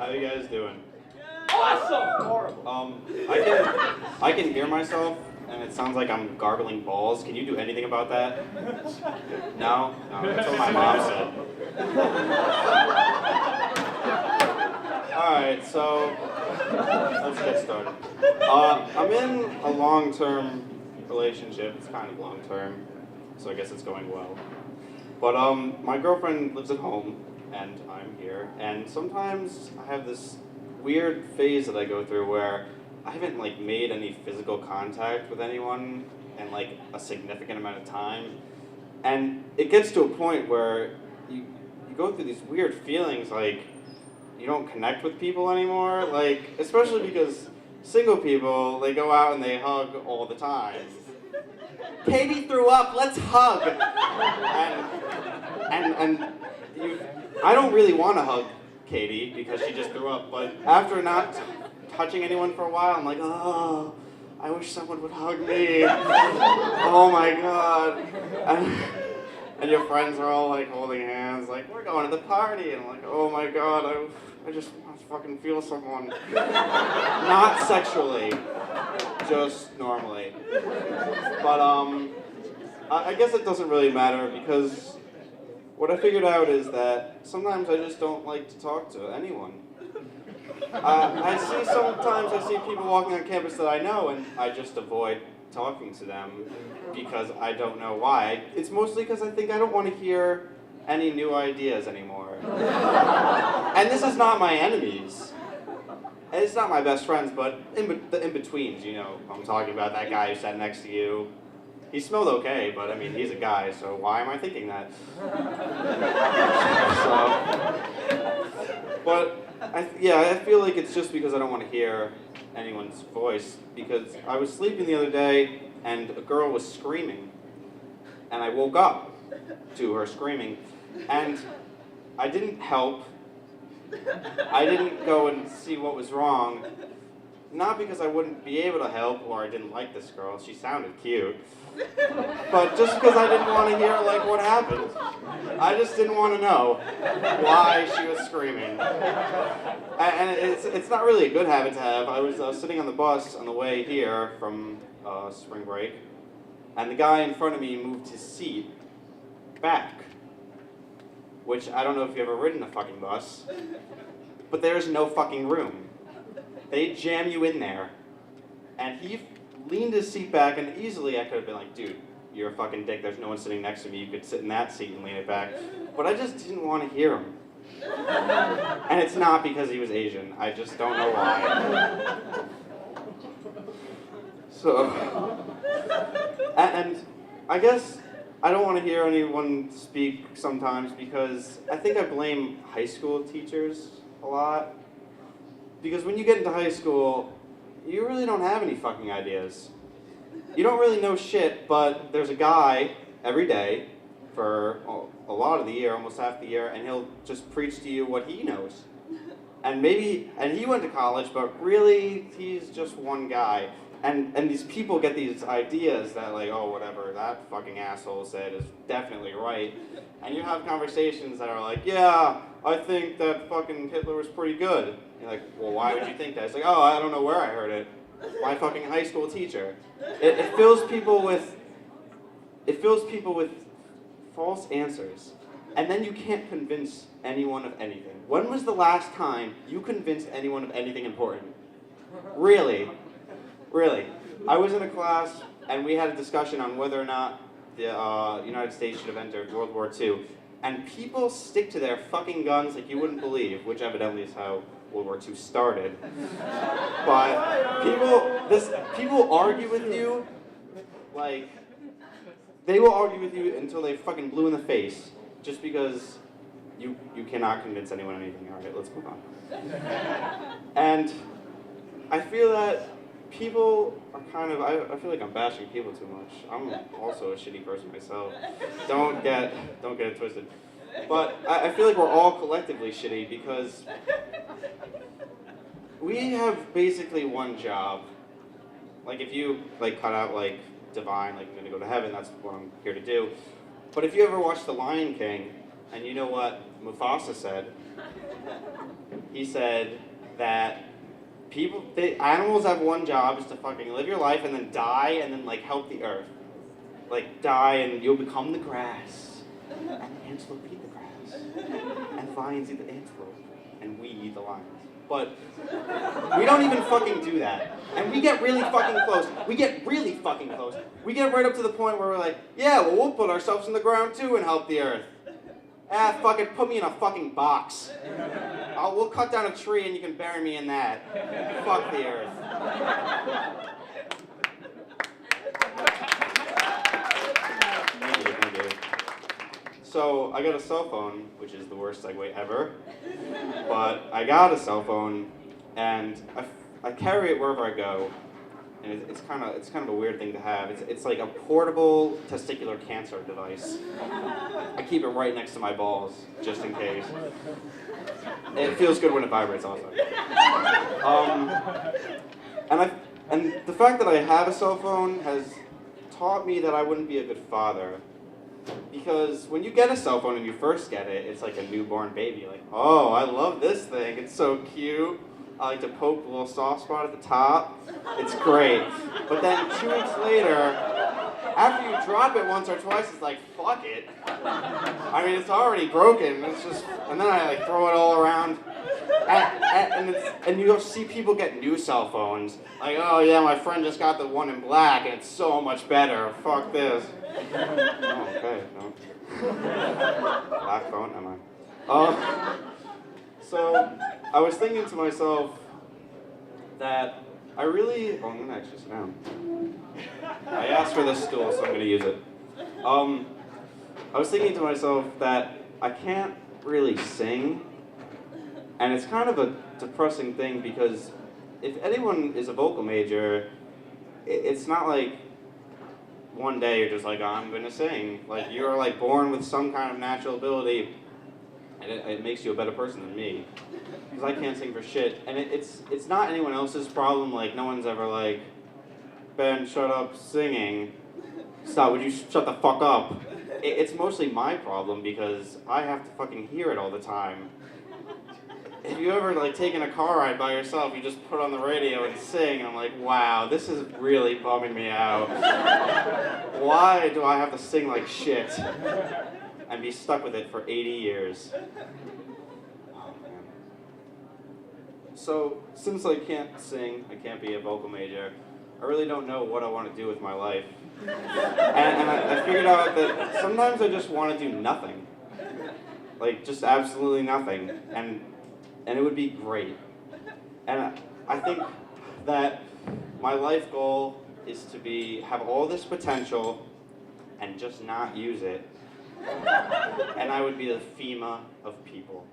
How you guys doing? Awesome! Horrible. I can hear myself, and it sounds like I'm gargling balls. Can you do anything about that? No? No, that's what my mom said. Alright, so let's get started. I'm in a long-term relationship. It's kind of long-term, so I guess it's going well. But my girlfriend lives at home, and I'm here, and sometimes I have this weird phase that I go through where I haven't like made any physical contact with anyone in like a significant amount of time, and it gets to a point where you go through these weird feelings like you don't connect with people anymore, like especially because single people, they go out and they hug all the time. Katie threw up, let's hug! And I don't really want to hug Katie because she just threw up, but after not touching anyone for a while, I'm like, oh, I wish someone would hug me. Oh my god. And your friends are all like holding hands, like, we're going to the party, and I'm like, oh my god, I just want to fucking feel someone. Not sexually, just normally. But I guess it doesn't really matter because what I figured out is that sometimes I just don't like to talk to anyone. Sometimes I see people walking on campus that I know and I just avoid talking to them because I don't know why. It's mostly because I think I don't want to hear any new ideas anymore. And this is not my enemies. And it's not my best friends, but the in-betweens, you know. I'm talking about that guy who sat next to you. He smelled okay, but I mean, he's a guy, so why am I thinking that? I feel like it's just because I don't want to hear anyone's voice, because I was sleeping the other day, and a girl was screaming, and I woke up to her screaming, and I didn't help. I didn't go and see what was wrong, not because I wouldn't be able to help or I didn't like this girl, she sounded cute, but just because I didn't want to hear like what happened. I just didn't want to know why she was screaming. And it's not really a good habit to have. I was sitting on the bus on the way here from spring break, and the guy in front of me moved his seat back, which I don't know if you've ever ridden a fucking bus, but there's no fucking room. They jam you in there, and he leaned his seat back, and easily I could have been like, dude, you're a fucking dick, there's no one sitting next to me, you could sit in that seat and lean it back. But I just didn't want to hear him. And it's not because he was Asian, I just don't know why. So, and I guess I don't want to hear anyone speak sometimes because I think I blame high school teachers a lot. Because when you get into high school, you really don't have any fucking ideas. You don't really know shit, but there's a guy every day for a lot of the year, almost half the year, and he'll just preach to you what he knows. And he went to college, but really, he's just one guy. And these people get these ideas that like, oh, whatever, that fucking asshole said is definitely right. And you have conversations that are like, yeah, I think that fucking Hitler was pretty good. And you're like, well, why would you think that? It's like, oh, I don't know where I heard it. My fucking high school teacher. It fills people with false answers. And then you can't convince anyone of anything. When was the last time you convinced anyone of anything important? Really? Really. I was in a class, and we had a discussion on whether or not the United States should have entered World War II. And people stick to their fucking guns like you wouldn't believe, which evidently is how World War II started. But people argue with you, like, they will argue with you until they fucking blue in the face, just because you cannot convince anyone anything. All right, let's move on. And I feel that people are kind of, I feel like I'm bashing people too much. I'm also a shitty person myself. Don't get it twisted. But I feel like we're all collectively shitty because we have basically one job. Like if you like cut out like divine, like I'm gonna go to heaven, that's what I'm here to do. But if you ever watched The Lion King and you know what Mufasa said, He said that animals have one job, is to fucking live your life and then die and then like help the earth. Like die and you'll become the grass. And the antelope eat the grass. And lions eat the antelope. And we eat the lions. But we don't even fucking do that. And we get really fucking close. We get really fucking close. We get right up to the point where we're like, yeah, well, we'll put ourselves in the ground too and help the earth. Ah, fuck it, put me in a fucking box. We'll cut down a tree and you can bury me in that. Fuck the earth. Thank you. So, I got a cell phone, which is the worst segue ever. But I got a cell phone, and I carry it wherever I go. And it's kind of a weird thing to have. It's like a portable testicular cancer device. I keep it right next to my balls, just in case. It feels good when it vibrates also. And the fact that I have a cell phone has taught me that I wouldn't be a good father. Because when you get a cell phone and you first get it, it's like a newborn baby. Like, oh, I love this thing. It's so cute. I like to poke the little soft spot at the top. It's great. But then 2 weeks later, after you drop it once or twice, it's like, fuck it. I mean, it's already broken. And then I like throw it all around. And you'll see people get new cell phones. Like, oh yeah, my friend just got the one in black and it's so much better. Fuck this. Oh, okay. No. Black phone, am I? So, I was thinking to myself that I really... Oh, I'm going to actually sit down. I asked for this stool, so I'm going to use it. I was thinking to myself that I can't really sing, and it's kind of a depressing thing because if anyone is a vocal major, it's not like one day you're just like, oh, I'm going to sing. Like, you're like born with some kind of natural ability. And it makes you a better person than me, because I can't sing for shit. And it's not anyone else's problem. Like, no one's ever like, Ben, shut up singing. Stop, would you shut the fuck up? It's mostly my problem because I have to fucking hear it all the time. Have you ever like taken a car ride by yourself? You just put on the radio and sing, and I'm like, wow, this is really bumming me out. Why do I have to sing like shit? And be stuck with it for 80 years. Oh, man. So, since I can't sing, I can't be a vocal major, I really don't know what I want to do with my life. And I figured out that sometimes I just want to do nothing. Like, just absolutely nothing. And it would be great. And I think that my life goal is to have all this potential and just not use it. And I would be the FEMA of people.